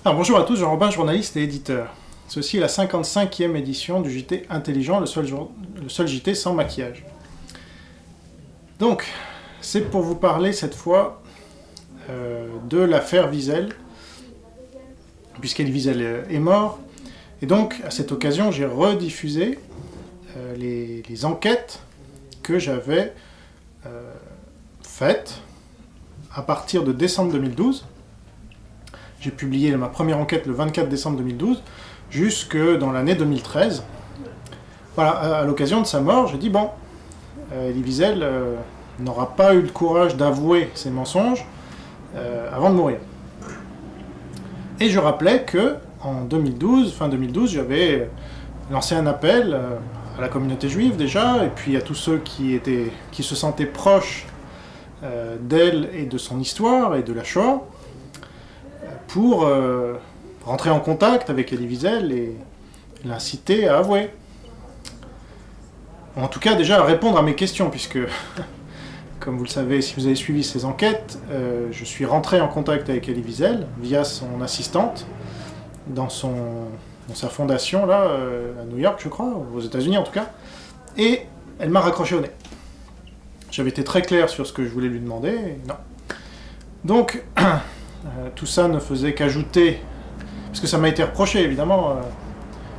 Alors, bonjour à tous, Jean Robin, journaliste et éditeur. Ceci est la 55e édition du JT Intelligent, le seul JT sans maquillage. Donc, c'est pour vous parler cette fois de l'affaire Wiesel, puisqu'Elie Wiesel est mort. Et donc, à cette occasion, j'ai rediffusé les enquêtes que j'avais faites à partir de décembre 2012. J'ai publié ma première enquête le 24 décembre 2012, jusque dans l'année 2013. Voilà, à l'occasion de sa mort, j'ai dit, bon, Elie Wiesel n'aura pas eu le courage d'avouer ses mensonges avant de mourir. Et je rappelais que, en 2012, fin 2012, j'avais lancé un appel à la communauté juive déjà, et puis à tous ceux qui se sentaient proches d'elle et de son histoire et de la Shoah, pour rentrer en contact avec Elie Wiesel et l'inciter à avouer. En tout cas, déjà à répondre à mes questions, puisque, comme vous le savez, si vous avez suivi ces enquêtes, je suis rentré en contact avec Elie Wiesel via son assistante dans sa fondation, là, à New York, je crois, aux États-Unis en tout cas, et elle m'a raccroché au nez. J'avais été très clair sur ce que je voulais lui demander, et non. Donc, tout ça ne faisait qu'ajouter, parce que ça m'a été reproché évidemment,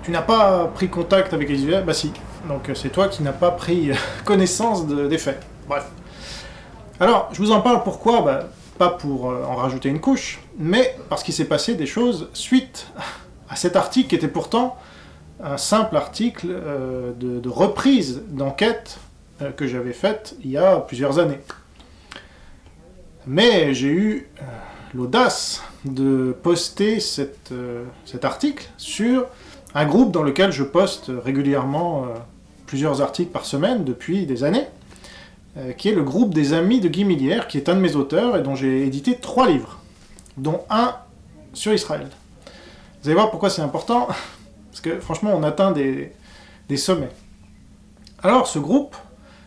tu n'as pas pris contact avec Elie Wiesel, bah si, donc c'est toi qui n'as pas pris connaissance des faits. Bref. Alors, je vous en parle pourquoi, pas pour en rajouter une couche, mais parce qu'il s'est passé des choses suite à cet article qui était pourtant un simple article de reprise d'enquête que j'avais faite il y a plusieurs années. Mais j'ai eu l'audace de poster cet article sur un groupe dans lequel je poste régulièrement plusieurs articles par semaine depuis des années, qui est le groupe des Amis de Guy Millière, qui est un de mes auteurs et dont j'ai édité 3 livres, dont un sur Israël. Vous allez voir pourquoi c'est important, parce que franchement on atteint des sommets. Alors ce groupe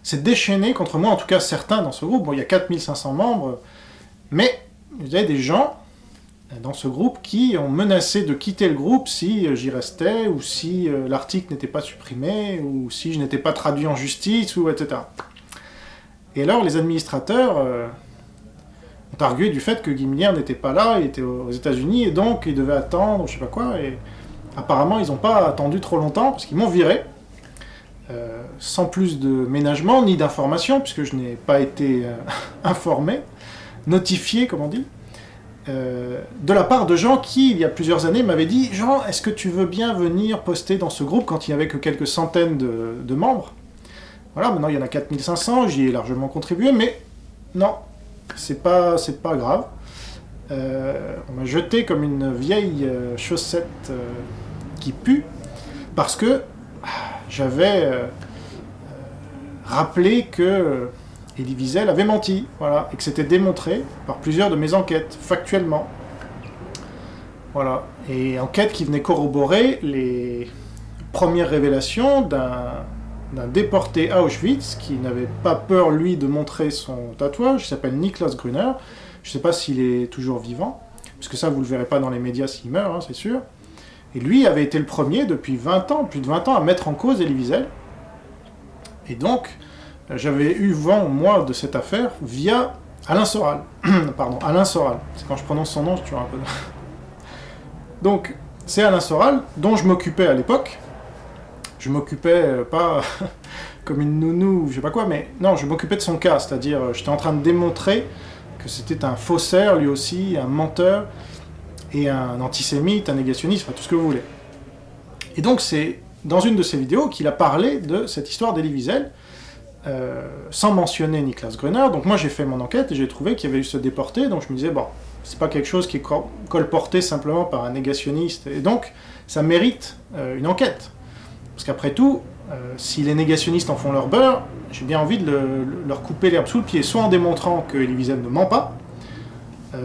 s'est déchaîné contre moi, en tout cas certains dans ce groupe, bon il y a 4500 membres, mais il y avait des gens dans ce groupe qui ont menacé de quitter le groupe si j'y restais, ou si l'article n'était pas supprimé, ou si je n'étais pas traduit en justice, ou etc. Et alors les administrateurs ont argué du fait que Guy Millière n'était pas là, il était aux États-Unis, et donc il devait attendre, je sais pas quoi, et apparemment ils n'ont pas attendu trop longtemps, parce qu'ils m'ont viré, sans plus de ménagement, ni d'information, puisque je n'ai pas été informé, notifié, comme on dit, de la part de gens qui, il y a plusieurs années, m'avaient dit « Jean, est-ce que tu veux bien venir poster dans ce groupe quand il n'y avait que quelques centaines de membres ?» Voilà, maintenant il y en a 4500, j'y ai largement contribué, mais non, c'est pas grave. On m'a jeté comme une vieille chaussette qui pue, parce que j'avais rappelé que Elie Wiesel avait menti, voilà, et que c'était démontré par plusieurs de mes enquêtes, factuellement. Voilà, et enquêtes qui venaient corroborer les premières révélations d'un déporté à Auschwitz qui n'avait pas peur, lui, de montrer son tatouage. Il s'appelle Niklas Gruner. Je ne sais pas s'il est toujours vivant, parce que ça, vous ne le verrez pas dans les médias s'il meurt, hein, c'est sûr. Et lui avait été le premier, depuis 20 ans, plus de 20 ans, à mettre en cause Elie Wiesel. Et donc, j'avais eu vent, moi, de cette affaire via Alain Soral. Pardon, Alain Soral. C'est quand je prononce son nom, je tue un peu. Donc, c'est Alain Soral, dont je m'occupais à l'époque. Je m'occupais pas comme une nounou, je sais pas quoi, mais non, je m'occupais de son cas, c'est-à-dire j'étais en train de démontrer que c'était un faussaire, lui aussi, un menteur, et un antisémite, un négationniste, enfin tout ce que vous voulez. Et donc c'est dans une de ses vidéos qu'il a parlé de cette histoire d'Elie Wiesel, sans mentionner Niklas Gruner. Donc moi j'ai fait mon enquête et j'ai trouvé qu'il y avait eu ce déporté, donc je me disais, bon, c'est pas quelque chose qui est colporté simplement par un négationniste, et donc ça mérite une enquête. Parce qu'après tout, si les négationnistes en font leur beurre, j'ai bien envie de leur couper l'herbe sous le pied, soit en démontrant que Elie Wiesel ne ment pas,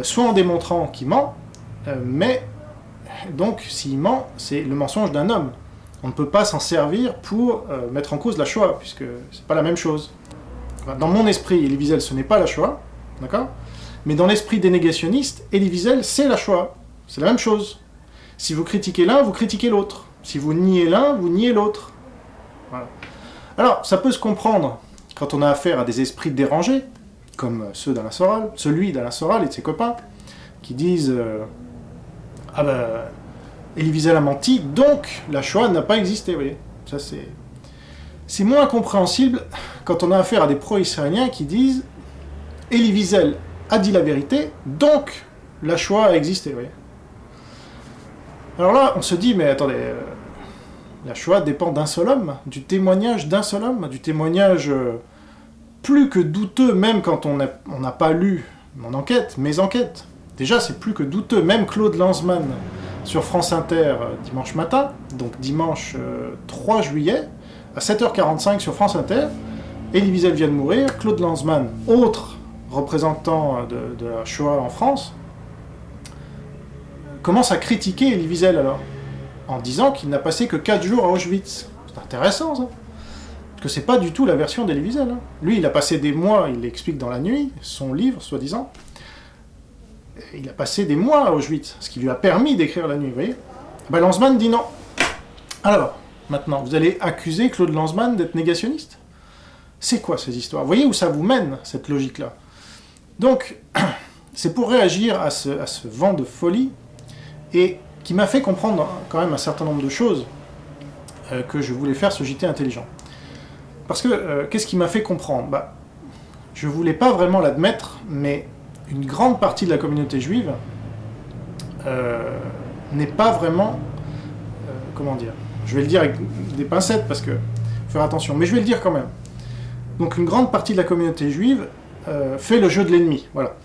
soit en démontrant qu'il ment, mais donc s'il ment, c'est le mensonge d'un homme. On ne peut pas s'en servir pour mettre en cause la Shoah, puisque c'est pas la même chose. Dans mon esprit, Elie Wiesel, ce n'est pas la Shoah, d'accord ? Mais dans l'esprit des négationnistes, Elie Wiesel, c'est la Shoah. C'est la même chose. Si vous critiquez l'un, vous critiquez l'autre. Si vous niez l'un, vous niez l'autre. Voilà. Alors, ça peut se comprendre quand on a affaire à des esprits dérangés, comme celui d'Alain Soral et de ses copains, qui disent ah ben, Elie Wiesel a menti, donc la Shoah n'a pas existé. Vous voyez, ça c'est moins compréhensible quand on a affaire à des pro-israéliens qui disent Elie Wiesel a dit la vérité, donc la Shoah a existé. Vous voyez. Alors là, on se dit, mais attendez, la Shoah dépend d'un seul homme, du témoignage d'un seul homme, du témoignage plus que douteux, même quand on n'a pas lu mes enquêtes. Déjà, c'est plus que douteux. Même Claude Lanzmann, sur France Inter, dimanche matin, donc dimanche 3 juillet, à 7h45 sur France Inter, Elie Wiesel vient de mourir, Claude Lanzmann, autre représentant de la Shoah en France, commence à critiquer Elie Wiesel alors, en disant qu'il n'a passé que 4 jours à Auschwitz. C'est intéressant, ça. Parce que c'est pas du tout la version d'Elie Wiesel. Hein. Lui, il a passé des mois, il l'explique dans La Nuit, son livre, soi-disant. Il a passé des mois à Auschwitz, ce qui lui a permis d'écrire La Nuit, vous voyez. Ben, Lanzmann dit non. Alors, maintenant, vous allez accuser Claude Lanzmann d'être négationniste ? C'est quoi ces histoires ? Vous voyez où ça vous mène, cette logique-là ? Donc, c'est pour réagir à ce vent de folie, et qui m'a fait comprendre quand même un certain nombre de choses que je voulais faire ce JT intelligent. Parce que, qu'est-ce qui m'a fait comprendre ? Je ne voulais pas vraiment l'admettre, mais une grande partie de la communauté juive n'est pas vraiment... comment dire ? Je vais le dire avec des pincettes, parce que... faut faire attention, mais je vais le dire quand même. Donc une grande partie de la communauté juive fait le jeu de l'ennemi, voilà.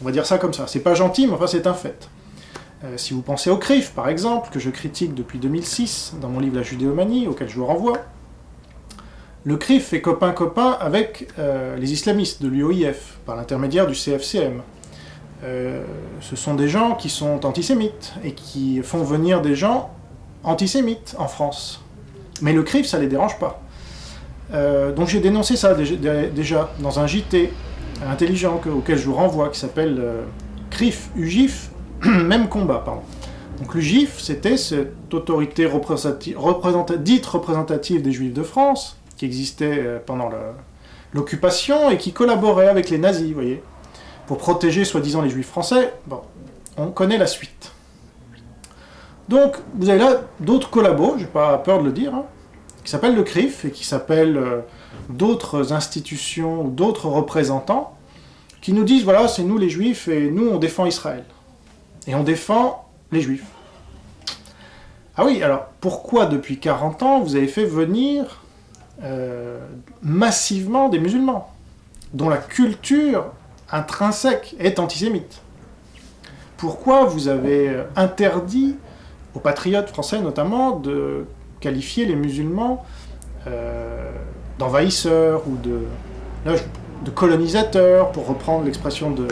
On va dire ça comme ça. C'est pas gentil, mais enfin c'est un fait. Si vous pensez au CRIF, par exemple, que je critique depuis 2006, dans mon livre La Judéomanie, auquel je vous renvoie, le CRIF est copain-copain avec les islamistes de l'UOIF, par l'intermédiaire du CFCM. Ce sont des gens qui sont antisémites, et qui font venir des gens antisémites en France. Mais le CRIF, ça les dérange pas. Donc j'ai dénoncé ça déjà dans un JT intelligent auquel je vous renvoie, qui s'appelle CRIF, UGIF, même combat, pardon. Donc l'UGIF, c'était cette autorité dite représentative des Juifs de France, qui existait pendant l'occupation et qui collaborait avec les nazis, vous voyez, pour protéger soi-disant les Juifs français. Bon, on connaît la suite. Donc, vous avez là d'autres collabos, j'ai pas peur de le dire, hein, qui s'appellent le CRIF et qui s'appellent d'autres institutions ou d'autres représentants qui nous disent, voilà, c'est nous les Juifs et nous on défend Israël. Et on défend les Juifs. Ah oui, alors pourquoi depuis 40 ans vous avez fait venir massivement des musulmans dont la culture intrinsèque est antisémite ? Pourquoi vous avez interdit aux patriotes français notamment de qualifier les musulmans d'envahisseurs ou de colonisateurs, pour reprendre l'expression de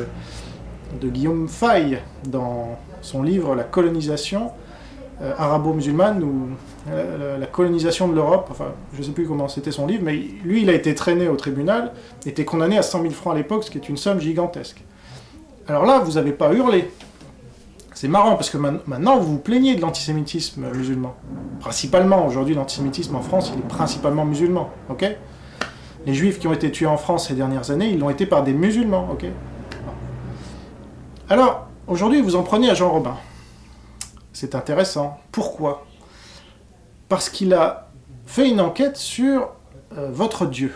Guillaume Faye dans son livre La colonisation arabo-musulmane, ou la colonisation de l'Europe, enfin je ne sais plus comment c'était son livre, mais lui il a été traîné au tribunal, était condamné à 100 000 francs à l'époque, ce qui est une somme gigantesque. Alors là, vous n'avez pas hurlé. C'est marrant, parce que maintenant, vous vous plaignez de l'antisémitisme musulman. Principalement, aujourd'hui, l'antisémitisme en France, il est principalement musulman, ok ? Les Juifs qui ont été tués en France ces dernières années, ils l'ont été par des musulmans, ok ? Alors, aujourd'hui, vous en prenez à Jean Robin. C'est intéressant. Pourquoi ? Parce qu'il a fait une enquête sur votre Dieu,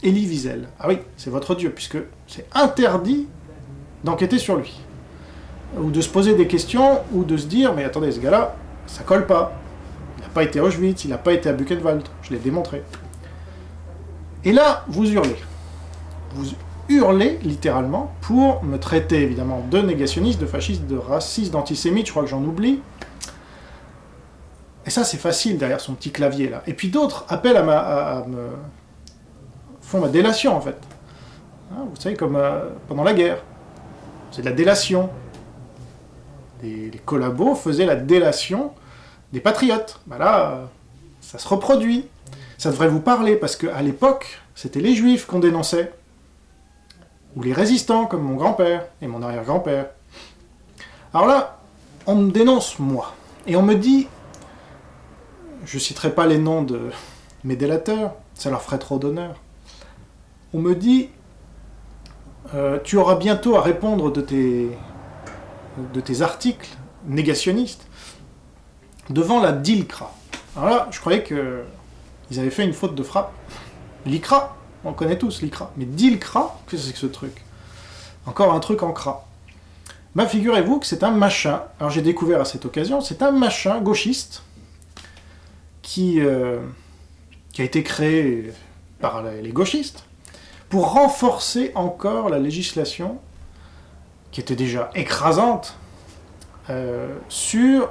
Elie Wiesel. Ah oui, c'est votre Dieu, puisque c'est interdit d'enquêter sur lui. Ou de se poser des questions, ou de se dire, mais attendez, ce gars-là, ça colle pas. Il n'a pas été à Auschwitz, il n'a pas été à Buchenwald, je l'ai démontré. Et là, vous hurlez. Vous hurlez, littéralement, pour me traiter, évidemment, de négationniste, de fasciste, de raciste, d'antisémite, je crois que j'en oublie. Et ça, c'est facile, derrière son petit clavier, là. Et puis d'autres appellent font ma délation, en fait. Hein, vous savez, comme pendant la guerre. C'est de la délation. Les collabos faisaient la délation des patriotes. Ben là, ça se reproduit. Ça devrait vous parler, parce qu'à l'époque, c'était les Juifs qu'on dénonçait. Ou les résistants, comme mon grand-père et mon arrière-grand-père. Alors là, on me dénonce, moi. Et on me dit, je citerai pas les noms de mes délateurs, ça leur ferait trop d'honneur. On me dit, tu auras bientôt à répondre de tes articles négationnistes devant la DILCRA. Alors là, je croyais qu'ils avaient fait une faute de frappe. L'ICRA, on connaît tous l'ICRA. Mais DILCRA, qu'est-ce que c'est que ce truc? Encore un truc en CRA. Bah, figurez-vous que c'est un machin, alors j'ai découvert à cette occasion, c'est un machin gauchiste qui a été créé par les gauchistes pour renforcer encore la législation qui était déjà écrasante sur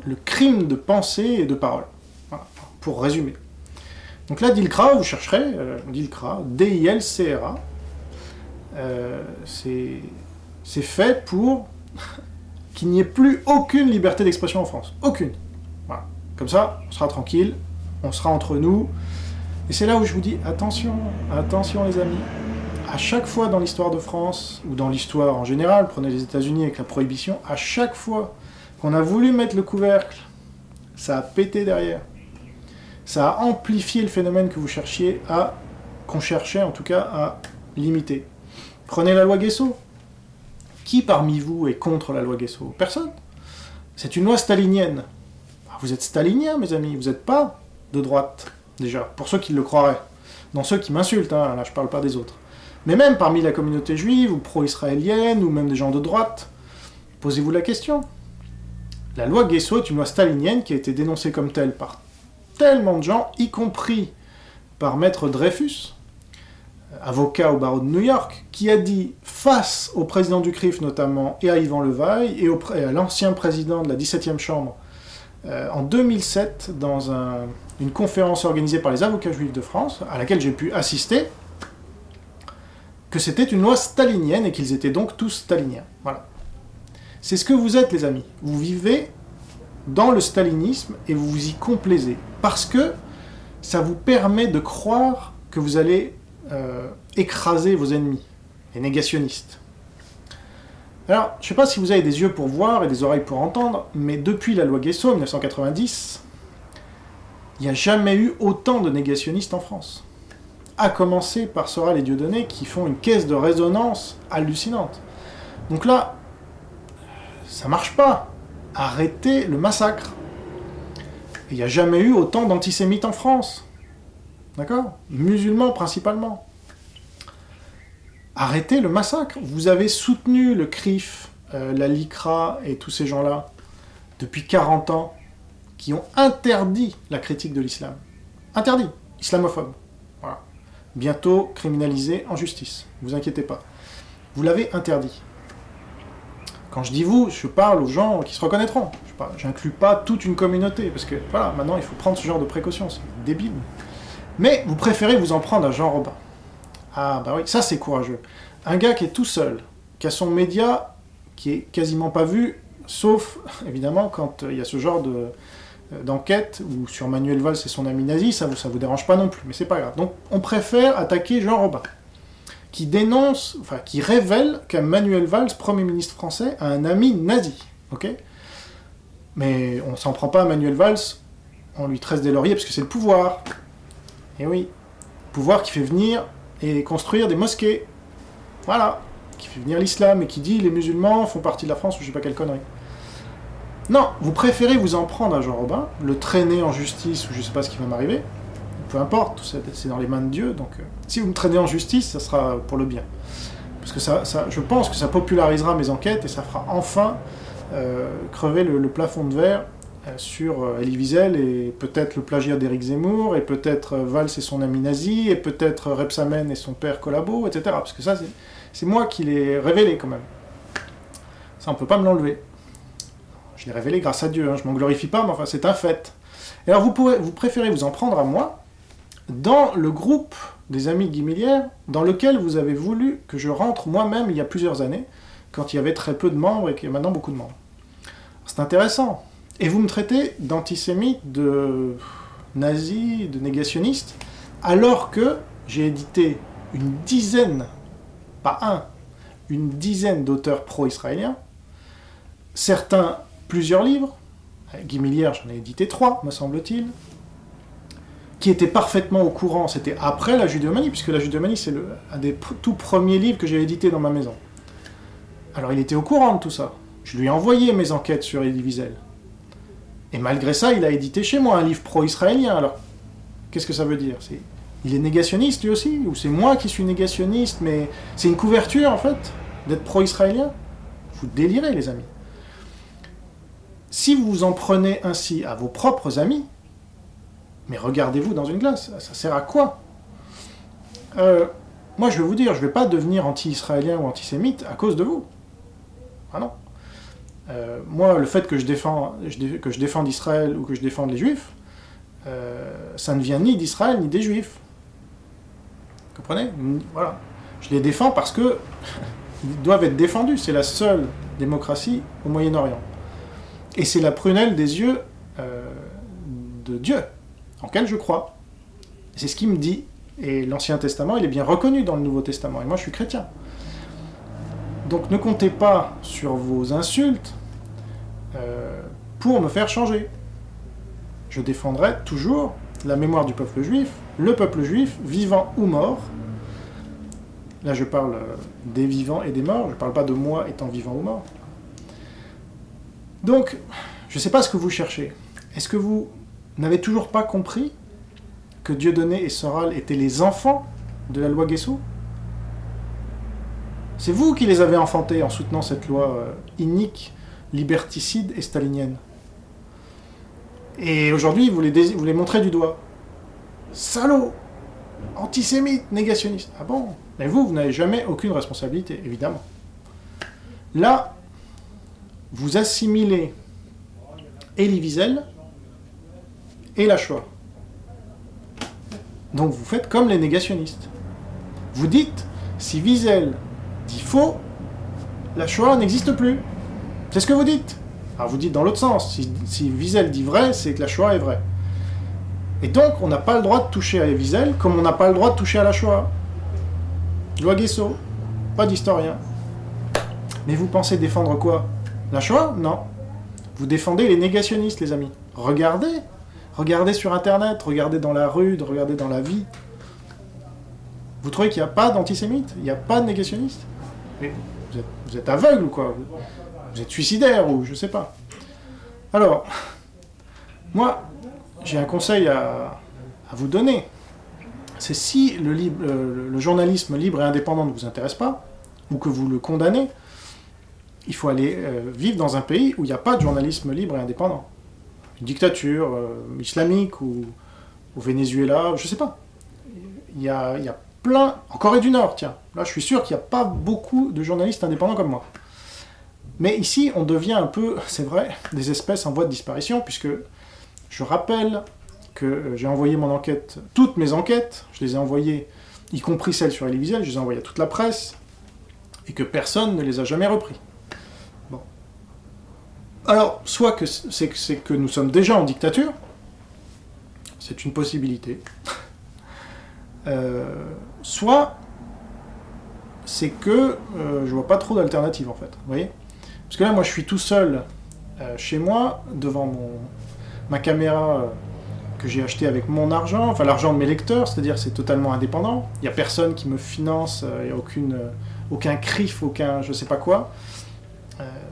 le crime de pensée et de parole. Voilà, pour résumer. Donc là, DILCRA, vous chercherez, DILCRA, D-I-L-C-R-A, c'est fait pour qu'il n'y ait plus aucune liberté d'expression en France. Aucune. Voilà. Comme ça, on sera tranquille, on sera entre nous. Et c'est là où je vous dis, attention, attention les amis. À chaque fois dans l'histoire de France, ou dans l'histoire en général, prenez les États-Unis avec la prohibition, à chaque fois qu'on a voulu mettre le couvercle, ça a pété derrière. Ça a amplifié le phénomène que vous cherchiez qu'on cherchait en tout cas à limiter. Prenez la loi Guesso. Qui parmi vous est contre la loi Guesso? Personne. C'est une loi stalinienne. Vous êtes stalinien, mes amis, vous n'êtes pas de droite, déjà, pour ceux qui le croiraient. Dans ceux qui m'insultent, hein, là je parle pas des autres. Mais même parmi la communauté juive, ou pro-israélienne, ou même des gens de droite, posez-vous la question. La loi Guesso est une loi stalinienne qui a été dénoncée comme telle par tellement de gens, y compris par Maître Dreyfus, avocat au barreau de New York, qui a dit, face au président du CRIF notamment, et à Yvan Levaille, et à l'ancien président de la 17e chambre, en 2007, dans une conférence organisée par les avocats juifs de France, à laquelle j'ai pu assister, que c'était une loi stalinienne et qu'ils étaient donc tous staliniens. Voilà. C'est ce que vous êtes, les amis. Vous vivez dans le stalinisme et vous vous y complaisez. Parce que ça vous permet de croire que vous allez écraser vos ennemis, les négationnistes. Alors, je ne sais pas si vous avez des yeux pour voir et des oreilles pour entendre, mais depuis la loi Guesso, 1990, il n'y a jamais eu autant de négationnistes en France. À commencer par Soral et Dieudonné, qui font une caisse de résonance hallucinante. Donc là, ça marche pas. Arrêtez le massacre. Il n'y a jamais eu autant d'antisémites en France. D'accord? Musulmans principalement. Arrêtez le massacre. Vous avez soutenu le CRIF, la LICRA et tous ces gens-là depuis 40 ans qui ont interdit la critique de l'islam. Interdit. Islamophobe. Voilà. Bientôt criminalisé en justice. Ne vous inquiétez pas. Vous l'avez interdit. Quand je dis vous, je parle aux gens qui se reconnaîtront. J'inclus pas toute une communauté, parce que voilà, maintenant il faut prendre ce genre de précautions, c'est débile. Mais vous préférez vous en prendre à Jean Robin. Ah bah oui, ça c'est courageux. Un gars qui est tout seul, qui a son média qui est quasiment pas vu, sauf évidemment quand il y a ce genre d'enquête où sur Manuel Valls et son ami nazi, ça vous dérange pas non plus, mais c'est pas grave. Donc on préfère attaquer Jean Robin, qui dénonce, enfin qui révèle qu'un Manuel Valls, Premier ministre français, a un ami nazi, ok? Mais on s'en prend pas à Manuel Valls, on lui tresse des lauriers parce que c'est le pouvoir. Et oui, pouvoir qui fait venir et construire des mosquées. Voilà, qui fait venir l'islam et qui dit les musulmans font partie de la France ou je sais pas quelle connerie. Non, vous préférez vous en prendre à Jean Robin, le traîner en justice ou je sais pas ce qui va m'arriver. Peu importe, c'est dans les mains de Dieu, donc si vous me traînez en justice, ça sera pour le bien. Parce que je pense que ça popularisera mes enquêtes et ça fera enfin crever le plafond de verre sur Elie Wiesel et peut-être le plagiat d'Éric Zemmour, et peut-être Valls et son ami nazi, et peut-être Rebsamen et son père Collabo, etc. Parce que ça, c'est moi qui l'ai révélé quand même. Ça, on peut pas me l'enlever. Je l'ai révélé grâce à Dieu, hein. Je m'en glorifie pas, mais enfin, c'est un fait. Et alors, vous préférez vous en prendre à moi dans le groupe des amis de Guy Millière, dans lequel vous avez voulu que je rentre moi-même il y a plusieurs années, quand il y avait très peu de membres et qu'il y a maintenant beaucoup de membres. C'est intéressant. Et vous me traitez d'antisémite, de nazi, de négationniste, alors que j'ai édité une dizaine, pas un, une dizaine d'auteurs pro-israéliens, certains plusieurs livres. Guy Millière, j'en ai édité 3, me semble-t-il, qui étaient parfaitement au courant. C'était après la Judéomanie, puisque la Judéomanie, c'est un des tout premiers livres que j'ai édité dans ma maison. Alors il était au courant de tout ça. Je lui ai envoyé mes enquêtes sur Elie Wiesel. Et malgré ça, il a édité chez moi un livre pro-israélien. Alors, qu'est-ce que ça veut dire? Il est négationniste lui aussi? Ou c'est moi qui suis négationniste, mais c'est une couverture en fait, d'être pro-israélien? Vous délirez les amis. Si vous vous en prenez ainsi à vos propres amis, mais regardez-vous dans une glace, ça sert à quoi? Moi je vais vous dire, je ne vais pas devenir anti-israélien ou antisémite à cause de vous. Ah non. Moi, le fait que je défende Israël ou que je défende les Juifs, ça ne vient ni d'Israël ni des Juifs. Vous comprenez? Voilà. Je les défends parce que ils doivent être défendus. C'est la seule démocratie au Moyen-Orient. Et c'est la prunelle des yeux de Dieu, en quel je crois. C'est ce qu'il me dit. Et l'Ancien Testament, il est bien reconnu dans le Nouveau Testament. Et moi, je suis chrétien. Donc ne comptez pas sur vos insultes pour me faire changer. Je défendrai toujours la mémoire du peuple juif, le peuple juif, vivant ou mort. Là, je parle des vivants et des morts, je ne parle pas de moi étant vivant ou mort. Donc, je ne sais pas ce que vous cherchez. Est-ce que vous n'avez toujours pas compris que Dieudonné et Soral étaient les enfants de la loi Guessot? C'est vous qui les avez enfantés en soutenant cette loi inique, liberticide et stalinienne. Et aujourd'hui, vous les montrez du doigt. Salauds, antisémites, négationnistes. Ah bon? Mais vous n'avez jamais aucune responsabilité, évidemment. Là, vous assimilez Elie Wiesel et la Shoah. Donc vous faites comme les négationnistes. Vous dites, si Wiesel dit faux, la Shoah n'existe plus. C'est ce que vous dites. Alors vous dites dans l'autre sens, si Wiesel dit vrai, c'est que la Shoah est vraie. Et donc on n'a pas le droit de toucher à Wiesel comme on n'a pas le droit de toucher à la Shoah. Loi Guessot, pas d'historien. Mais vous pensez défendre quoi? La Shoah? Non. Vous défendez les négationnistes, les amis. Regardez sur Internet, regardez dans la rue, regardez dans la vie. Vous trouvez qu'il n'y a pas d'antisémites? Il n'y a pas de négationnistes? Mais vous êtes aveugle ou quoi? Vous êtes suicidaire ou je sais pas. Alors, moi, j'ai un conseil à vous donner. C'est si le journalisme libre et indépendant ne vous intéresse pas, ou que vous le condamnez, il faut aller vivre dans un pays où il n'y a pas de journalisme libre et indépendant. Une dictature islamique ou au Venezuela, je sais pas. Il y a plein... En Corée du Nord, tiens. Là, je suis sûr qu'il n'y a pas beaucoup de journalistes indépendants comme moi. Mais ici, on devient un peu, c'est vrai, des espèces en voie de disparition, puisque je rappelle que j'ai envoyé mon enquête, toutes mes enquêtes, je les ai envoyées, y compris celles sur Elie Wiesel, je les ai envoyées à toute la presse, et que personne ne les a jamais repris. Bon. Alors, soit que c'est que nous sommes déjà en dictature, c'est une possibilité, soit c'est que je vois pas trop d'alternatives en fait, vous voyez? Parce que là, moi, je suis tout seul chez moi, devant ma caméra que j'ai achetée avec mon argent, enfin l'argent de mes lecteurs, c'est-à-dire c'est totalement indépendant. Il n'y a personne qui me finance, il n'y a aucun CRIF, aucun je sais pas quoi,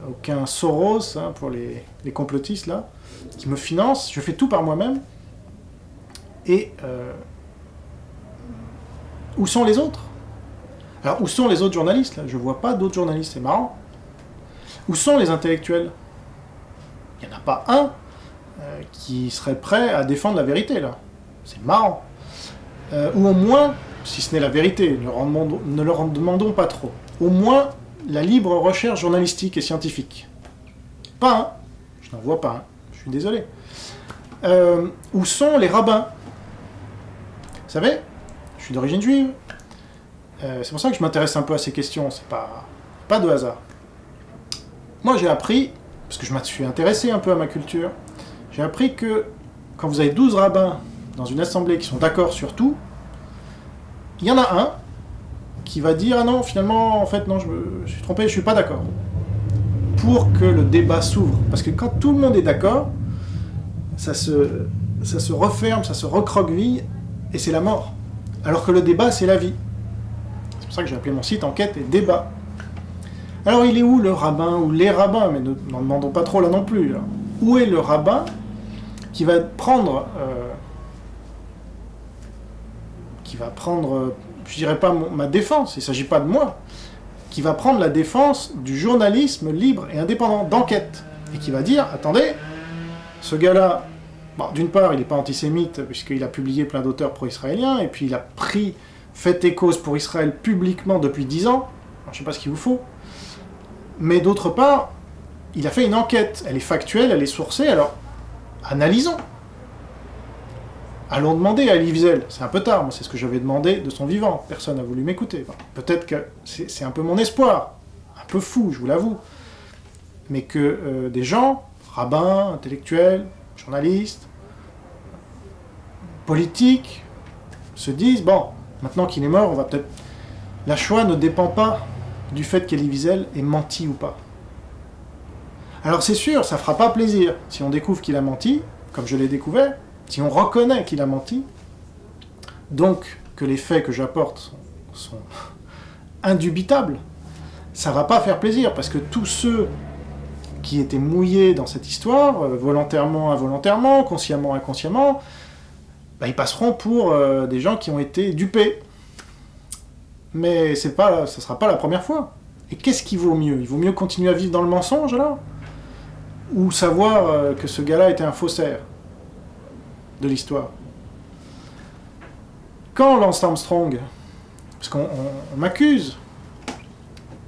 aucun Soros, hein, pour les complotistes là, qui me finance. Je fais tout par moi-même. Et où sont les autres? Alors, où sont les autres journalistes là? Je vois pas d'autres journalistes, c'est marrant. Où sont les intellectuels? Il n'y en a pas un qui serait prêt à défendre la vérité, là. C'est marrant. Ou au moins, si ce n'est la vérité, ne leur en demandons pas trop, au moins la libre recherche journalistique et scientifique. Pas un. Je n'en vois pas un. Je suis désolé. Où sont les rabbins? Vous savez, je suis d'origine juive. C'est pour ça que je m'intéresse un peu à ces questions. C'est pas de hasard. Moi, j'ai appris, parce que je me suis intéressé un peu à ma culture, j'ai appris que quand vous avez 12 rabbins dans une assemblée qui sont d'accord sur tout, il y en a un qui va dire « Ah non, finalement, en fait, non, je suis trompé, je suis pas d'accord. » pour que le débat s'ouvre. Parce que quand tout le monde est d'accord, ça se referme, ça se recroqueville, et c'est la mort. Alors que le débat, c'est la vie. C'est pour ça que j'ai appelé mon site Enquête et Débat. Alors il est où le rabbin, ou les rabbins, mais n'en demandons pas trop là non plus. Là. Où est le rabbin qui va prendre, je dirais pas ma défense, il ne s'agit pas de moi, qui va prendre la défense du journalisme libre et indépendant, d'enquête, et qui va dire, attendez, ce gars-là, bon, d'une part, il n'est pas antisémite, puisqu'il a publié plein d'auteurs pro-israéliens, et puis il a fait et cause pour Israël publiquement depuis 10 ans, alors, je ne sais pas ce qu'il vous faut, mais d'autre part, il a fait une enquête, elle est factuelle, elle est sourcée, alors analysons. Allons demander à Elie Wiesel, c'est un peu tard, moi c'est ce que j'avais demandé de son vivant, personne n'a voulu m'écouter. Bon, peut-être que c'est un peu mon espoir, un peu fou, je vous l'avoue, mais que des gens, rabbins, intellectuels, journalistes, politiques, se disent, bon, maintenant qu'il est mort, on va peut-être... La Shoah ne dépend pas du fait qu'Elie Wiesel ait menti ou pas. Alors c'est sûr, ça fera pas plaisir si on découvre qu'il a menti, comme je l'ai découvert, si on reconnaît qu'il a menti, donc que les faits que j'apporte sont indubitables, ça va pas faire plaisir, parce que tous ceux qui étaient mouillés dans cette histoire, volontairement, involontairement, consciemment, inconsciemment, bah, ils passeront pour des gens qui ont été dupés. Mais ça sera pas la première fois. Et qu'est-ce qui vaut mieux ? Il vaut mieux continuer à vivre dans le mensonge, là ? Ou savoir que ce gars-là était un faussaire de l'histoire. Quand Lance Armstrong, parce qu'on m'accuse,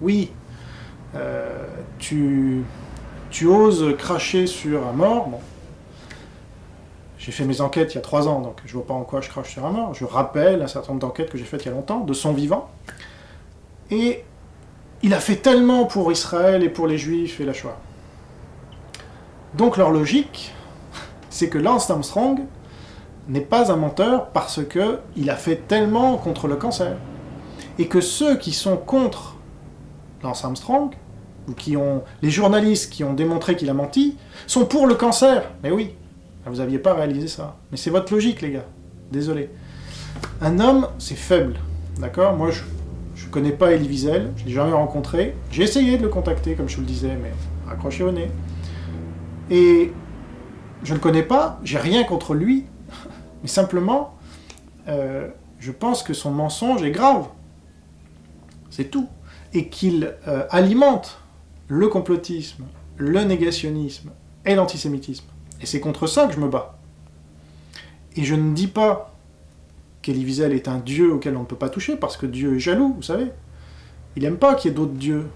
oui, tu oses cracher sur un mort, bon, j'ai fait mes enquêtes il y a 3 ans, donc je vois pas en quoi je crache sur un mort, je rappelle un certain nombre d'enquêtes que j'ai faites il y a longtemps, de son vivant, et il a fait tellement pour Israël et pour les Juifs et la Shoah. Donc leur logique, c'est que Lance Armstrong n'est pas un menteur parce qu'il a fait tellement contre le cancer. Et que ceux qui sont contre Lance Armstrong, ou les journalistes qui ont démontré qu'il a menti, sont pour le cancer. Mais oui, vous n'aviez pas réalisé ça. Mais c'est votre logique, les gars. Désolé. Un homme, c'est faible. D'accord ? Moi, je ne connais pas Elie Wiesel, je ne l'ai jamais rencontré. J'ai essayé de le contacter, comme je vous le disais, mais accroché au nez. Et je ne le connais pas, j'ai rien contre lui, mais simplement, je pense que son mensonge est grave. C'est tout. Et qu'il alimente le complotisme, le négationnisme et l'antisémitisme. Et c'est contre ça que je me bats. Et je ne dis pas qu'Elie Wiesel est un dieu auquel on ne peut pas toucher, parce que Dieu est jaloux, vous savez. Il n'aime pas qu'il y ait d'autres dieux.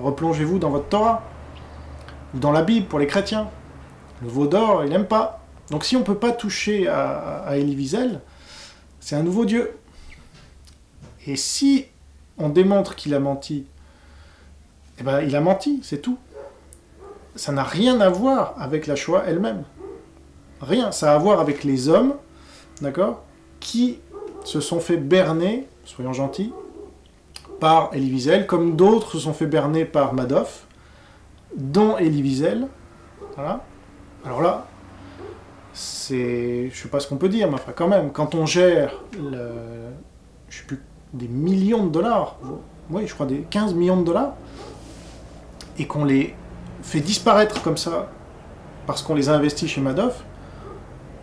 Replongez-vous dans votre Torah, ou dans la Bible pour les chrétiens. Le veau d'or, il n'aime pas. Donc si on ne peut pas toucher à Elie Wiesel, c'est un nouveau dieu. Et si on démontre qu'il a menti, eh ben il a menti, c'est tout. Ça n'a rien à voir avec la Shoah elle-même. Rien. Ça a à voir avec les hommes, d'accord, qui se sont fait berner, soyons gentils, par Elie Wiesel, comme d'autres se sont fait berner par Madoff, dont Elie Wiesel. Voilà. Alors là, je sais pas ce qu'on peut dire, mais enfin quand même, quand on gère, je sais plus, des millions de dollars, oui, je crois des 15 millions de dollars, et qu'on les fait disparaître comme ça, parce qu'on les a investis chez Madoff,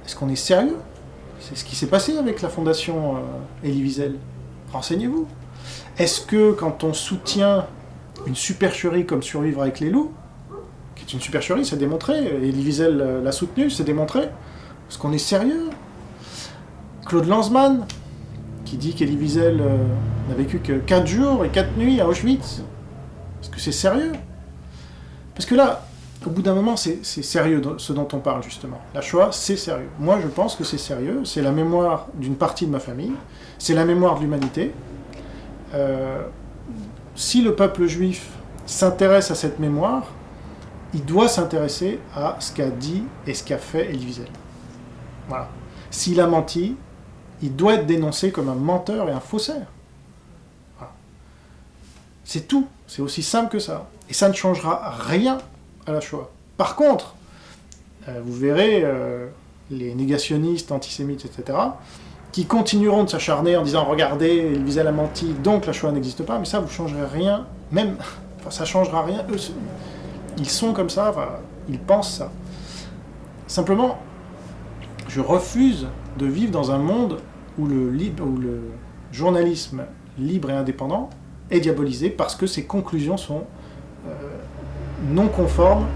est-ce qu'on est sérieux ? C'est ce qui s'est passé avec la fondation Elie Wiesel. Renseignez-vous. Est-ce que quand on soutient une supercherie comme Survivre avec les loups, qui est une supercherie, c'est démontré, Elie Wiesel l'a soutenu, c'est démontré, est-ce qu'on est sérieux ? Claude Lanzmann, qui dit qu'Elie Wiesel n'a vécu que 4 jours et 4 nuits à Auschwitz, est-ce que c'est sérieux ? Parce que là, au bout d'un moment, c'est sérieux ce dont on parle, justement. La Shoah, c'est sérieux. Moi, je pense que c'est sérieux. C'est la mémoire d'une partie de ma famille. C'est la mémoire de l'humanité. Si le peuple juif s'intéresse à cette mémoire, il doit s'intéresser à ce qu'a dit et ce qu'a fait Elie Wiesel. Voilà. S'il a menti, il doit être dénoncé comme un menteur et un faussaire. Voilà. C'est tout. C'est aussi simple que ça. Et ça ne changera rien à la Shoah. Par contre, vous verrez les négationnistes, antisémites, etc., qui continueront de s'acharner en disant « Regardez, Elie Wiesel a menti, donc la Shoah n'existe pas », mais ça, vous ne changerez rien, même, enfin, ça ne changera rien, eux, ils sont comme ça, enfin, ils pensent ça. Simplement, je refuse de vivre dans un monde où le journalisme libre et indépendant est diabolisé parce que ses conclusions sont non conformes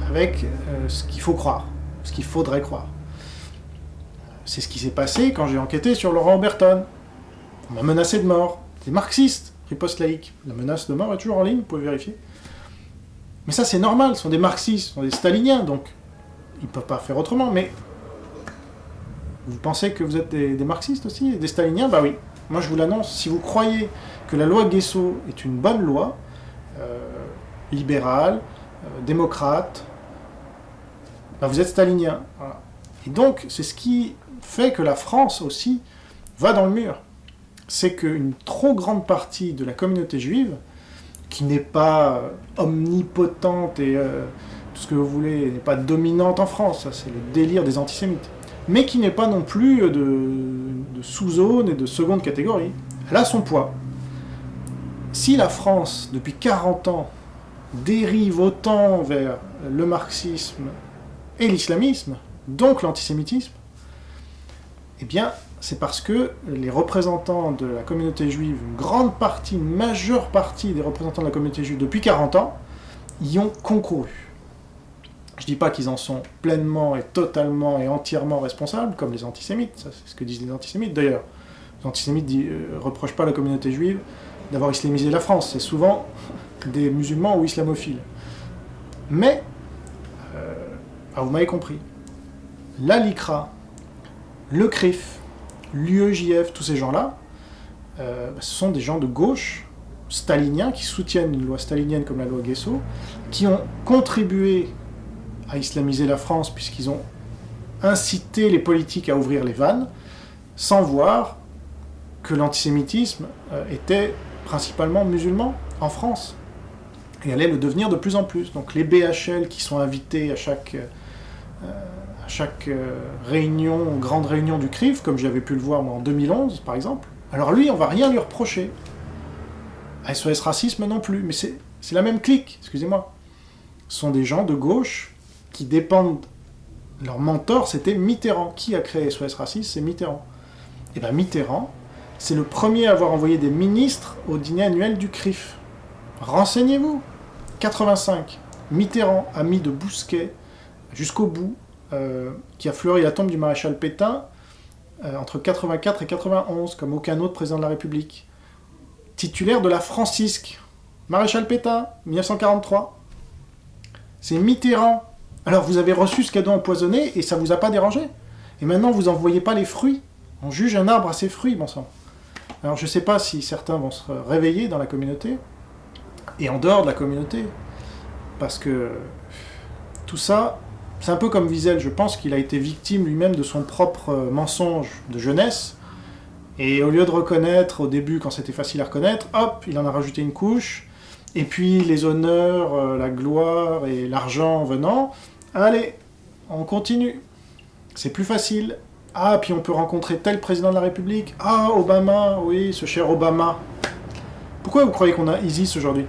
avec ce qu'il faut croire, ce qu'il faudrait croire. C'est ce qui s'est passé quand j'ai enquêté sur Laurent Oberton. On m'a menacé de mort. Des marxistes, riposte laïque. La menace de mort est toujours en ligne, vous pouvez vérifier. Mais ça, c'est normal, ce sont des marxistes, ce sont des staliniens, donc ils ne peuvent pas faire autrement. Mais vous pensez que vous êtes des marxistes aussi, des staliniens? Bah oui. Moi, je vous l'annonce, si vous croyez que la loi Guesso est une bonne loi, libérale, démocrate, bah vous êtes stalinien. Voilà. Et donc, c'est ce qui fait que la France aussi va dans le mur. C'est qu'une trop grande partie de la communauté juive, qui n'est pas omnipotente et tout ce que vous voulez, n'est pas dominante en France, ça c'est le délire des antisémites, mais qui n'est pas non plus de sous-zone et de seconde catégorie, elle a son poids. Si la France, depuis 40 ans, dérive autant vers le marxisme et l'islamisme, donc l'antisémitisme, eh bien, c'est parce que les représentants de la communauté juive, une grande partie, une majeure partie des représentants de la communauté juive depuis 40 ans, y ont concouru. Je ne dis pas qu'ils en sont pleinement et totalement et entièrement responsables, comme les antisémites, ça c'est ce que disent les antisémites d'ailleurs. Les antisémites ne reprochent pas à la communauté juive d'avoir islamisé la France, c'est souvent des musulmans ou islamophiles. Mais, vous m'avez compris, la LICRA, le CRIF, l'UEJF, tous ces gens-là, ce sont des gens de gauche, staliniens, qui soutiennent une loi stalinienne comme la loi Guesso, qui ont contribué à islamiser la France, puisqu'ils ont incité les politiques à ouvrir les vannes, sans voir que l'antisémitisme était principalement musulman en France, et allait le devenir de plus en plus. Donc les BHL qui sont invités à chaque réunion, grande réunion du CRIF, comme j'avais pu le voir moi en 2011 par exemple, alors lui on va rien lui reprocher. À SOS Racisme non plus, mais c'est la même clique, excusez-moi. Ce sont des gens de gauche qui dépendent, leur mentor c'était Mitterrand. Qui a créé SOS Racisme? C'est Mitterrand. Et bien Mitterrand, c'est le premier à avoir envoyé des ministres au dîner annuel du CRIF. Renseignez-vous. 85. Mitterrand, ami de Bousquet, jusqu'au bout, qui a fleuri la tombe du maréchal Pétain entre 84 et 91, comme aucun autre président de la République. Titulaire de la Francisque. Maréchal Pétain, 1943. C'est Mitterrand. Alors vous avez reçu ce cadeau empoisonné et ça vous a pas dérangé. Et maintenant vous n'en voyez pas les fruits. On juge un arbre à ses fruits, bon sang. Alors je sais pas si certains vont se réveiller dans la communauté et en dehors de la communauté. Parce que tout ça, c'est un peu comme Wiesel. Je pense qu'il a été victime lui-même de son propre mensonge de jeunesse. Et au lieu de reconnaître au début, quand c'était facile à reconnaître, hop, il en a rajouté une couche. Et puis les honneurs, la gloire et l'argent venant, allez, on continue. C'est plus facile. Ah, puis on peut rencontrer tel président de la République. Ah, Obama, oui, ce cher Obama. Pourquoi vous croyez qu'on a ISIS aujourd'hui?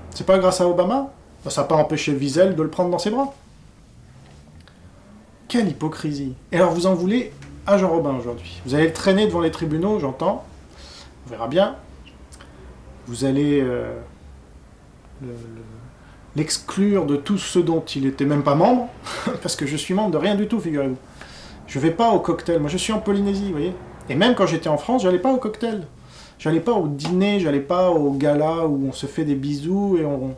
C'est pas grâce à Obama? Ça n'a pas empêché Wiesel de le prendre dans ses bras. Quelle hypocrisie. Et alors vous en voulez à Jean Robin aujourd'hui. Vous allez le traîner devant les tribunaux, j'entends. On verra bien. Vous allez l'exclure de tout ce dont il n'était même pas membre, parce que je suis membre de rien du tout, figurez-vous. Je vais pas au cocktail. Moi, je suis en Polynésie, vous voyez. Et même quand j'étais en France, j'allais pas au cocktail. J'allais pas au dîner, j'allais pas au gala où on se fait des bisous et on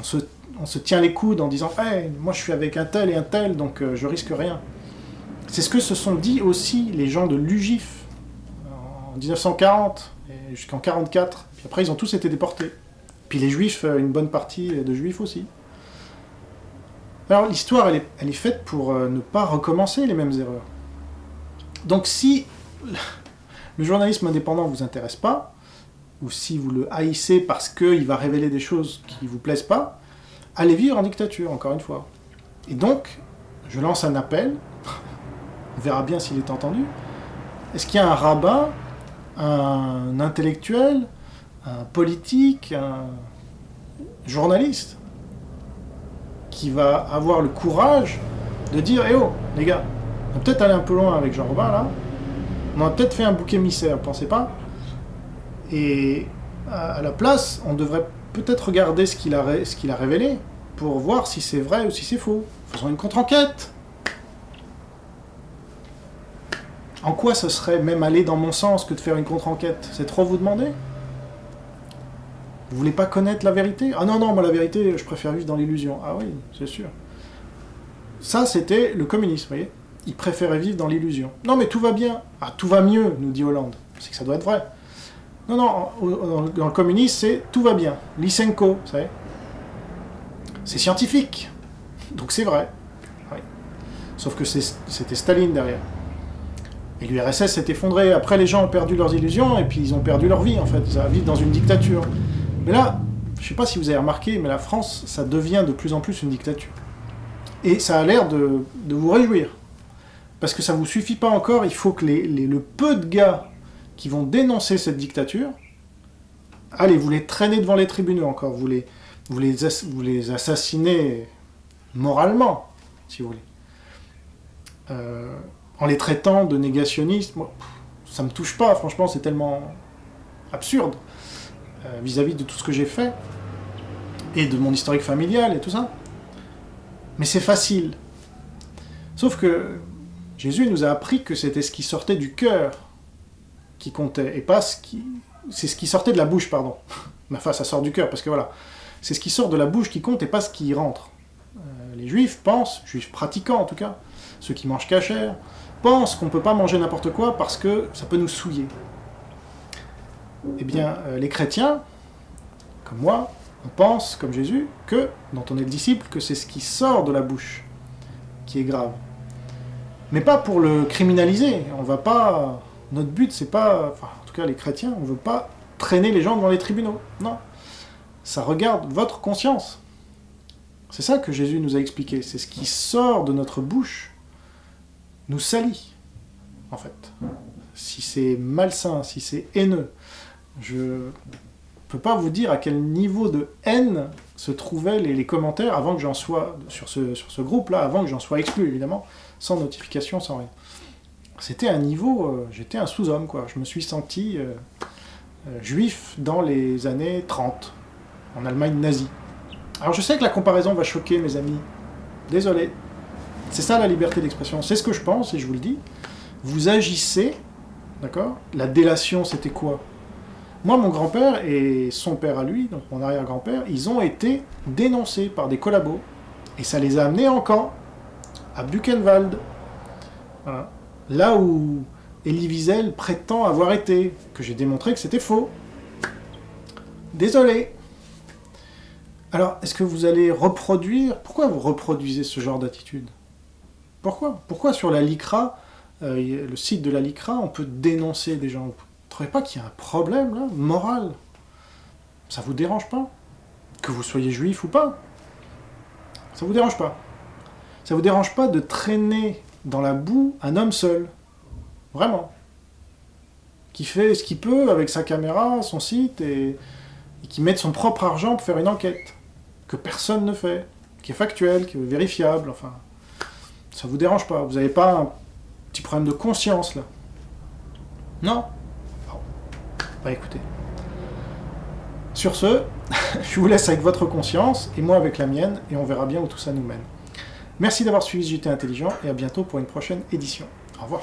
se tient les coudes en disant hey, moi je suis avec un tel et un tel, donc je risque rien. C'est ce que se sont dit aussi les gens de l'UGIF en 1940 et jusqu'en 1944. Puis après, ils ont tous été déportés. Puis les juifs, une bonne partie de juifs aussi. Alors l'histoire, elle est faite pour ne pas recommencer les mêmes erreurs. Donc si le journalisme indépendant ne vous intéresse pas, ou si vous le haïssez parce qu'il va révéler des choses qui ne vous plaisent pas, allez vivre en dictature, encore une fois. Et donc, je lance un appel, on verra bien s'il est entendu. Est-ce qu'il y a un rabbin, un intellectuel, un politique, un journaliste qui va avoir le courage de dire « Eh oh, les gars, on va peut-être aller un peu loin avec Jean-Robin, là. On a peut-être fait un bouc émissaire, pensez pas ? Et à la place, on devrait peut-être regarder ce qu'il a révélé pour voir si c'est vrai ou si c'est faux. Faisons une contre-enquête. En quoi ce serait même aller dans mon sens que de faire une contre-enquête ? C'est trop vous demander ? Vous voulez pas connaître la vérité ? Ah non, moi la vérité, je préfère vivre dans l'illusion. Ah oui, c'est sûr. Ça, c'était le communisme, vous voyez ? Il préférait vivre dans l'illusion. Non, mais tout va bien. Ah, tout va mieux, nous dit Hollande. C'est que ça doit être vrai. Non, dans le communisme, c'est tout va bien. Lysenko, vous savez. C'est scientifique. Donc c'est vrai. Oui. Sauf que c'était Staline derrière. Et l'URSS s'est effondré. Après, les gens ont perdu leurs illusions et puis ils ont perdu leur vie, en fait. Ils vivent dans une dictature. Mais là, je ne sais pas si vous avez remarqué, mais la France, ça devient de plus en plus une dictature. Et ça a l'air de vous réjouir. Parce que ça ne vous suffit pas encore, il faut que le peu de gars qui vont dénoncer cette dictature, allez, vous les traînez devant les tribunaux encore, vous les assassinez moralement, si vous voulez. En les traitant de négationnistes, moi, ça ne me touche pas, franchement, c'est tellement absurde vis-à-vis de tout ce que j'ai fait, et de mon historique familial et tout ça. Mais c'est facile. Sauf que Jésus nous a appris que c'était ce qui sortait du cœur qui comptait, et pas c'est ce qui sortait de la bouche, pardon. Mais enfin, ça sort du cœur, parce que voilà, c'est ce qui sort de la bouche qui compte, et pas ce qui y rentre. Les juifs pensent, juifs pratiquants en tout cas, ceux qui mangent cachère, pensent qu'on ne peut pas manger n'importe quoi parce que ça peut nous souiller. Eh bien, les chrétiens, comme moi, on pense, comme Jésus, que, dont on est le disciple, que c'est ce qui sort de la bouche qui est grave. Mais pas pour le criminaliser. On va pas... Notre but, c'est pas... Enfin, en tout cas, les chrétiens, on ne veut pas traîner les gens devant les tribunaux. Non. Ça regarde votre conscience. C'est ça que Jésus nous a expliqué. C'est ce qui sort de notre bouche nous salit, en fait. Si c'est malsain, si c'est haineux, je ne peux pas vous dire à quel niveau de haine se trouvaient les commentaires avant que j'en sois, sur ce groupe-là, avant que j'en sois exclu, évidemment, sans notification, sans rien. C'était un niveau, j'étais un sous-homme, quoi. Je me suis senti juif dans les années 30, en Allemagne nazie. Alors je sais que la comparaison va choquer mes amis. Désolé. C'est ça la liberté d'expression. C'est ce que je pense, et je vous le dis. Vous agissez, d'accord ? La délation, c'était quoi ? Moi, mon grand-père et son père à lui, donc mon arrière-grand-père, ils ont été dénoncés par des collabos. Et ça les a amenés en camp, à Buchenwald. Voilà. Là où Elie Wiesel prétend avoir été, que j'ai démontré que c'était faux. Désolé. Alors, est-ce que vous allez reproduire... Pourquoi vous reproduisez ce genre d'attitude ? Pourquoi sur la LICRA, le site de la LICRA, on peut dénoncer des gens ? Vous ne trouvez pas qu'il y a un problème, là, moral ? Ça vous dérange pas ? Que vous soyez juif ou pas ? Ça vous dérange pas ? Ça vous dérange pas de traîner dans la boue un homme seul ? Vraiment. Qui fait ce qu'il peut avec sa caméra, son site, et qui met de son propre argent pour faire une enquête. Que personne ne fait. Qui est factuelle, qui est vérifiable, enfin... Ça vous dérange pas, vous n'avez pas un petit problème de conscience, là. Non ? Bon. Bah écoutez. Sur ce, je vous laisse avec votre conscience, et moi avec la mienne, et on verra bien où tout ça nous mène. Merci d'avoir suivi JT Intelligent, et à bientôt pour une prochaine édition. Au revoir.